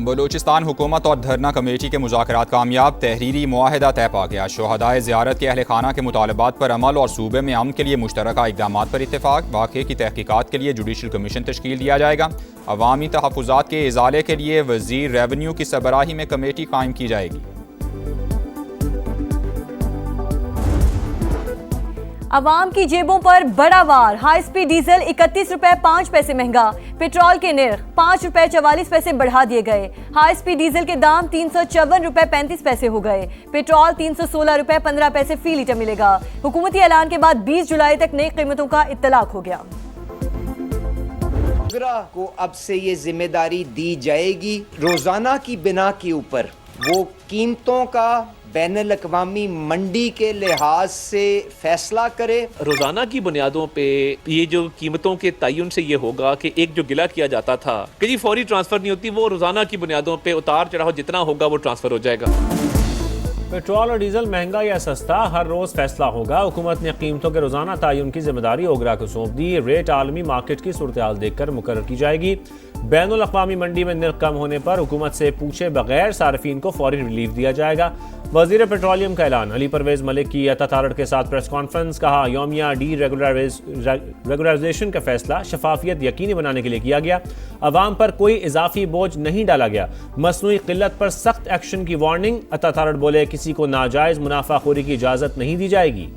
بلوچستان حکومت اور دھرنا کمیٹی کے مذاکرات کامیاب، تحریری معاہدہ طے پا گیا۔ شہدائے زیارت کے اہل خانہ کے مطالبات پر عمل اور صوبے میں امن کے لیے مشترکہ اقدامات پر اتفاق۔ واقعے کی تحقیقات کے لیے جوڈیشل کمیشن تشکیل دیا جائے گا۔ عوامی تحفظات کے ازالے کے لیے وزیر ریونیو کی سربراہی میں کمیٹی قائم کی جائے گی۔ عوام کی جیبوں پر بڑا وار، ہائی سپیڈ ڈیزل 31 روپے 5 پیسے مہنگا، پیٹرول کے نرخ 5 روپے 44 پیسے بڑھا دیے گئے۔ ہائی سپیڈ ڈیزل کے دام 354 روپے 35 پیسے ہو گئے، پیٹرول 316 روپے 15 پیسے فی لیٹر ملے گا۔ حکومتی اعلان کے بعد 20 جولائی تک نئی قیمتوں کا اطلاق ہو گیا۔ اوگرا کو اب سے یہ ذمہ داری دی جائے گی روزانہ کی بنا کے اوپر وہ قیمتوں کا بین الاقوامی منڈی کے لحاظ سے فیصلہ کرے۔ روزانہ کی بنیادوں پہ یہ جو قیمتوں کے تعین سے یہ ہوگا کہ ایک جو گلہ کیا جاتا تھا کہ جی فوری ٹرانسفر نہیں ہوتی، وہ روزانہ کی بنیادوں پہ اتار چڑھاؤ جتنا ہوگا وہ ٹرانسفر ہو جائے گا۔ پیٹرول اور ڈیزل مہنگا یا سستا ہر روز فیصلہ ہوگا۔ حکومت نے قیمتوں کے روزانہ تعین کی ذمہ داری اوگرا کو سونپ دی۔ ریٹ عالمی مارکیٹ کی صورتحال دیکھ کر مقرر کی جائے گی۔ بین الاقوامی منڈی میں نرخ کم ہونے پر حکومت سے پوچھے بغیر صارفین کو فوری ریلیف دیا جائے گا۔ وزیر پیٹرولیم کا اعلان۔ علی پرویز ملک کی عطا تارڑ کے ساتھ پریس کانفرنس۔ کہا یومیہ ڈی ریگولرائزیشن کا فیصلہ شفافیت یقینی بنانے کے لیے کیا گیا۔ عوام پر کوئی اضافی بوجھ نہیں ڈالا گیا۔ مصنوعی قلت پر سخت ایکشن کی وارننگ۔ عطا تارڑ بولے کسی کو ناجائز منافع خوری کی اجازت نہیں دی جائے گی۔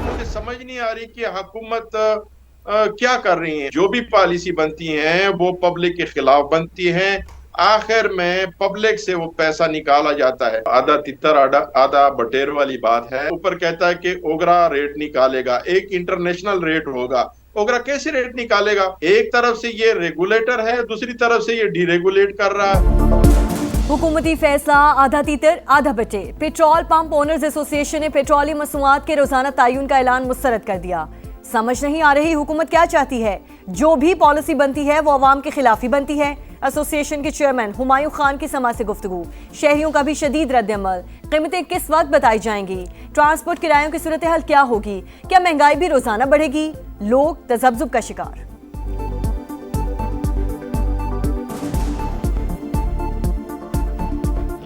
مجھے سمجھ نہیں آ رہی کہ حکومت کیا کر رہی ہیں۔ جو بھی پالیسی بنتی ہیں وہ پبلک کے خلاف بنتی ہیں، آخر میں پبلک سے وہ پیسہ نکالا جاتا ہے۔ آدھا تتر آدھا بٹیر والی بات ہے۔ اوپر کہتا ہے کہ اوگرا ریٹ نکالے گا، ایک انٹرنیشنل ریٹ ہوگا۔ اوگرا کیسے ریٹ نکالے گا؟ ایک طرف سے یہ ریگولیٹر ہے، دوسری طرف سے یہ ڈی ریگولیٹ کر رہا ہے۔ حکومتی فیصلہ آدھا تیتر آدھا بٹے۔ پیٹرول پمپ اونرز ایسوسی ایشن نے پیٹرولی مصنوعات کے روزانہ تعین کا اعلان مسترد کر دیا۔ سمجھ نہیں آ رہی حکومت کیا چاہتی ہے؟ جو بھی پالیسی بنتی ہے وہ عوام کے خلاف ہی بنتی ہے۔ ایسوسی ایشن کے چیئرمین ہمایوں خان کی سماعت سے گفتگو۔ شہریوں کا بھی شدید رد عمل۔ قیمتیں کس وقت بتائی جائیں گی؟ ٹرانسپورٹ کرایوں کی صورتحال کیا ہوگی؟ کیا مہنگائی بھی روزانہ بڑھے گی؟ لوگ تذبذب کا شکار۔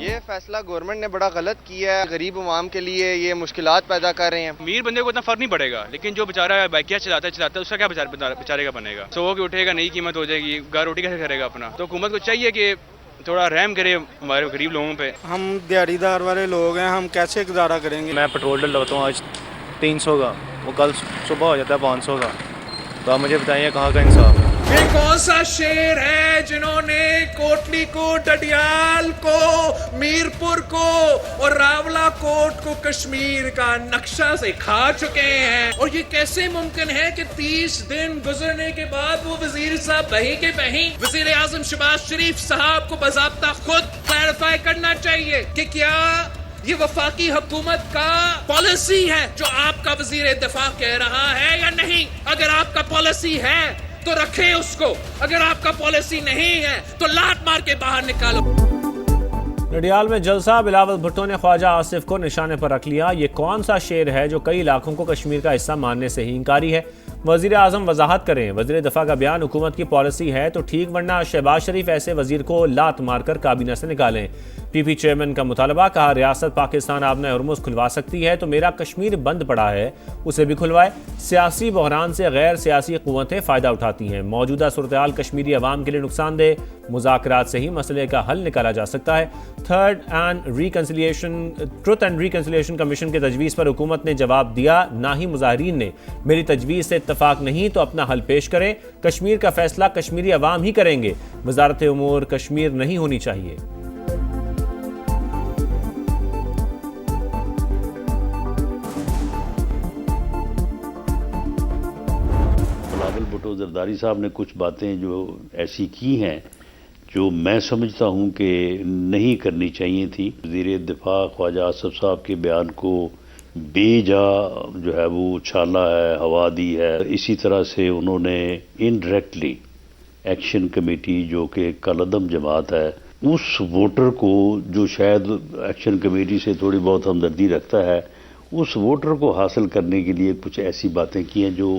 یہ فیصلہ گورنمنٹ نے بڑا غلط کیا ہے۔ غریب عوام کے لیے یہ مشکلات پیدا کر رہے ہیں۔ امیر بندے کو اتنا فرق نہیں پڑے گا، لیکن جو بیچارہ بائکیا چلاتا ہے اس کا کیا بیچارے کا بنے گا؟ سو کے اٹھے گا، نئی قیمت ہو جائے گی، گھر روٹی کیسے کرے گا اپنا؟ تو حکومت کو چاہیے کہ تھوڑا رحم کرے ہمارے غریب لوگوں پہ۔ ہم دیہڑی دار والے لوگ ہیں، ہم کیسے گزارا کریں گے؟ میں پیٹرول ڈلواتا ہوں آج 300 کا، وہ کل صبح ہو جاتا ہے 500 کا۔ تو آپ مجھے بتائیے کہاں کا انصاف ہے؟ یہ کون سا شیر ہے جنہوں نے کوٹلی کو، ڈڈیال کو، میرپور کو اور راولا کوٹ کو کشمیر کا نقشہ سے کھا چکے ہیں؟ اور یہ کیسے ممکن ہے کہ 30 دن گزرنے کے بعد وہ وزیر صاحب بہیں کے بہیں؟ وزیر اعظم شہباز شریف صاحب کو باضابطہ خود کلیریفائی کرنا چاہیے کہ کیا یہ وفاقی حکومت کا پالیسی ہے جو آپ کا وزیر دفاع کہہ رہا ہے یا نہیں؟ اگر آپ کا پالیسی ہے تو رکھیں اس کو، اگر آپ کا پالیسی نہیں ہے تو لات مار کے باہر نکالو۔ ڈڈیال میں جلسہ۔ بلاول بھٹو نے خواجہ آصف کو نشانے پر رکھ لیا۔ یہ کون سا شیر ہے جو کئی علاقوں کو کشمیر کا حصہ ماننے سے ہی انکاری ہے؟ وزیر اعظم وضاحت کریں۔ وزیر دفاع کا بیان حکومت کی پالیسی ہے تو ٹھیک، ورنہ شہباز شریف ایسے وزیر کو لات مار کر کابینہ سے نکالیں۔ پی پی چیئرمین کا مطالبہ۔ کہا ریاست پاکستان آبنہ ہرمز کھلوا سکتی ہے تو میرا کشمیر بند پڑا ہے، اسے بھی کھلوائے۔ سیاسی بحران سے غیر سیاسی قوتیں فائدہ اٹھاتی ہیں۔ موجودہ صورتحال کشمیری عوام کے لیے نقصان دہ، مذاکرات سے ہی مسئلے کا حل نکالا جا سکتا ہے۔ ٹروتھ اینڈ ریکنسیلیشن کمیشن کے تجویز پر حکومت نے جواب دیا، نہ ہی مظاہرین نے۔ میری تجویز سے اتفاق نہیں تو اپنا حل پیش کریں۔ کشمیر کا فیصلہ کشمیری عوام ہی کریں گے۔ وزارت امور کشمیر نہیں ہونی چاہیے۔ بلاول بھٹو زرداری صاحب نے کچھ باتیں جو ایسی کی ہیں جو میں سمجھتا ہوں کہ نہیں کرنی چاہیے تھی۔ وزیر دفاع خواجہ آصف صاحب کے بیان کو بے جا جو ہے وہ اچھالا ہے، ہوا دی ہے۔ اسی طرح سے انہوں نے انڈائریکٹلی ایکشن کمیٹی جو کہ کالعدم جماعت ہے، اس ووٹر کو جو شاید ایکشن کمیٹی سے تھوڑی بہت ہمدردی رکھتا ہے، اس ووٹر کو حاصل کرنے کے لیے کچھ ایسی باتیں کی ہیں جو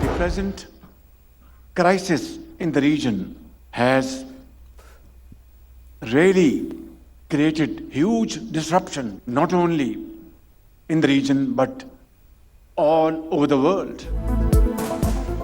The present crisis in the region has really created huge disruption, not only in the region but all over the world.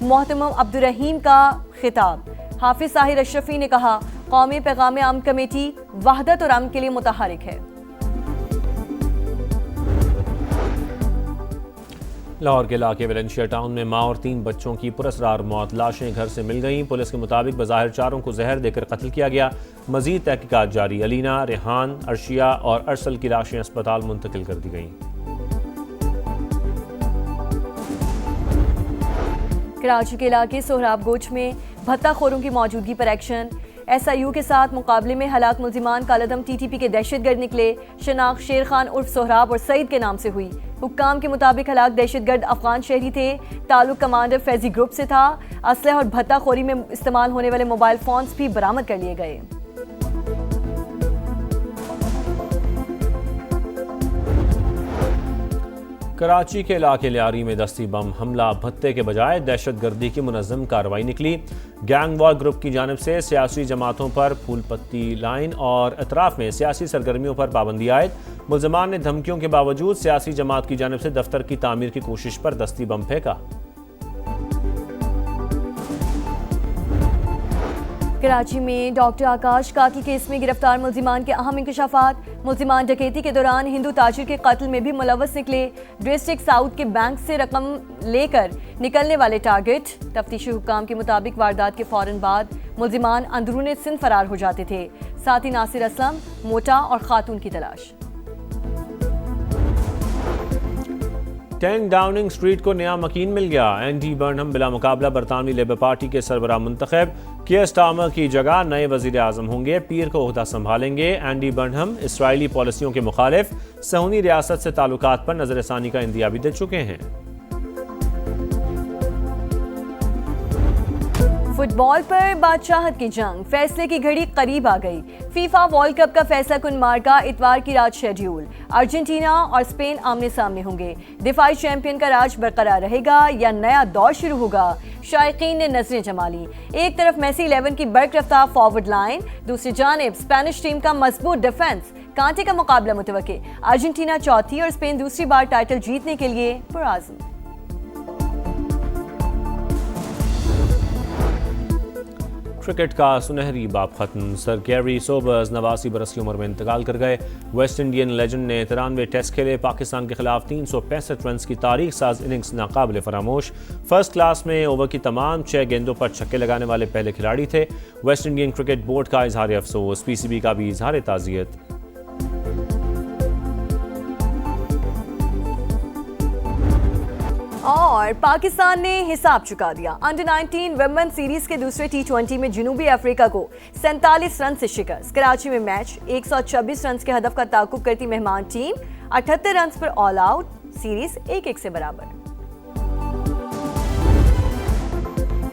محتمم Abdul Rahim کا خطاب۔ حافظ طاہر اشرفی نے کہا قومی پیغام امن کمیٹی وحدت اور امن کے لیے متحرک ہے۔ لاہور کے علاقے ویلنشیا ٹاؤن میں ماں اور 3 بچوں کی پراسرار موت، لاشیں گھر سے مل گئیں۔ پولیس کے مطابق بظاہر چاروں کو زہر دے کر قتل کیا گیا۔ مزید تحقیقات جاری۔ علینا، ریحان، ارشیا اور ارسل کی لاشیں اسپتال منتقل کر دی گئیں۔ کراچی کے علاقے سہراب گوچھ میں بھتہ خوروں کی موجودگی پر ایکشن۔ ایس آئی یو کے ساتھ مقابلے میں ہلاک ملزمان کالعدم ٹی ٹی پی کے دہشت گرد نکلے۔ شناخت شیر خان عرف سہراب اور سعید کے نام سے ہوئی۔ حکام کے مطابق ہلاک دہشت گرد افغان شہری تھے۔ تعلق کمانڈر فیضی گروپ سے تھا۔ اسلحہ اور بھتہ خوری میں استعمال ہونے والے موبائل فونز بھی برآمد کر لیے گئے۔ کراچی کے علاقے لیاری میں دستی بم حملہ بھتے کے بجائے دہشت گردی کی منظم کارروائی نکلی۔ گینگ وار گروپ کی جانب سے سیاسی جماعتوں پر پھول پتی لائن اور اطراف میں سیاسی سرگرمیوں پر پابندی عائد۔ ملزمان نے دھمکیوں کے باوجود سیاسی جماعت کی جانب سے دفتر کی تعمیر کی کوشش پر دستی بم پھینکا۔ کراچی میں ڈاکٹر آکاش قاتل کیس میں گرفتار ملزمان کے اہم انکشافات۔ ملزمان ڈکیتی کے دوران ہندو تاجر کے قتل میں بھی ملوث نکلے۔ ڈسٹرکٹ ساؤتھ کے بینک سے رقم لے کر نکلنے والے ٹارگٹ۔ تفتیشی حکام کے مطابق واردات کے فوراً بعد ملزمان اندرون سندھ فرار ہو جاتے تھے۔ ساتھی ناصر اسلم، موٹا اور خاتون کی تلاش۔ 10 ڈاؤننگ اسٹریٹ کو نیا مکین مل گیا۔ اینڈی برنہم بلا مقابلہ برطانوی لیبر پارٹی کے سربراہ منتخب۔ کیئر سٹارمر کی جگہ نئے وزیر اعظم ہوں گے۔ پیر کو عہدہ سنبھالیں گے۔ اینڈی برنہم اسرائیلی پالیسیوں کے مخالف صہیونی ریاست سے تعلقات پر نظر ثانی کا اندیا بھی دے چکے ہیں۔ فٹ بال پر بادشاہت کی جنگ، فیصلے کی گھڑی قریب آ گئی۔ فیفا ورلڈ کپ کا فیصلہ کن مارکا اتوار کی رات شیڈیول۔ ارجنٹینا اور اسپین آمنے سامنے ہوں گے۔ دفاعی چیمپئن کا راج برقرار رہے گا یا نیا دور شروع ہوگا؟ شائقین نے نظریں جما لی۔ ایک طرف میسی 11 کی برق رفتہ فارورڈ لائن، دوسری جانب اسپینش ٹیم کا مضبوط ڈیفنس۔ کانٹے کا مقابلہ متوقع۔ ارجنٹینا چوتھی اور اسپین دوسری بار ٹائٹل جیتنے کے لیے پرعزم۔ کرکٹ کا سنہری باب ختم۔ سر گیری سوبرز 89 برس کی عمر میں انتقال کر گئے۔ ویسٹ انڈین لیجنڈ نے 93 ٹیسٹ کھیلے۔ پاکستان کے خلاف 365 رنز کی تاریخ ساز اننگز ناقابل فراموش۔ فرسٹ کلاس میں اوور کی تمام 6 گیندوں پر چھکے لگانے والے پہلے کھلاڑی تھے۔ ویسٹ انڈین کرکٹ بورڈ کا اظہار افسوس، پی سی بی کا بھی اظہار تعزیت۔ اور پاکستان نے حساب چکا دیا۔ انڈر 19 ویمن سیریز کے دوسرے T20 میں جنوبی افریقہ کو 47 رن سے شکست۔ کراچی میں میچ 126 رنز کے ہدف کا تعاقب کرتی مہمان ٹیم 78 رنز پر آل آؤٹ۔ سیریز 1-1 سے برابر۔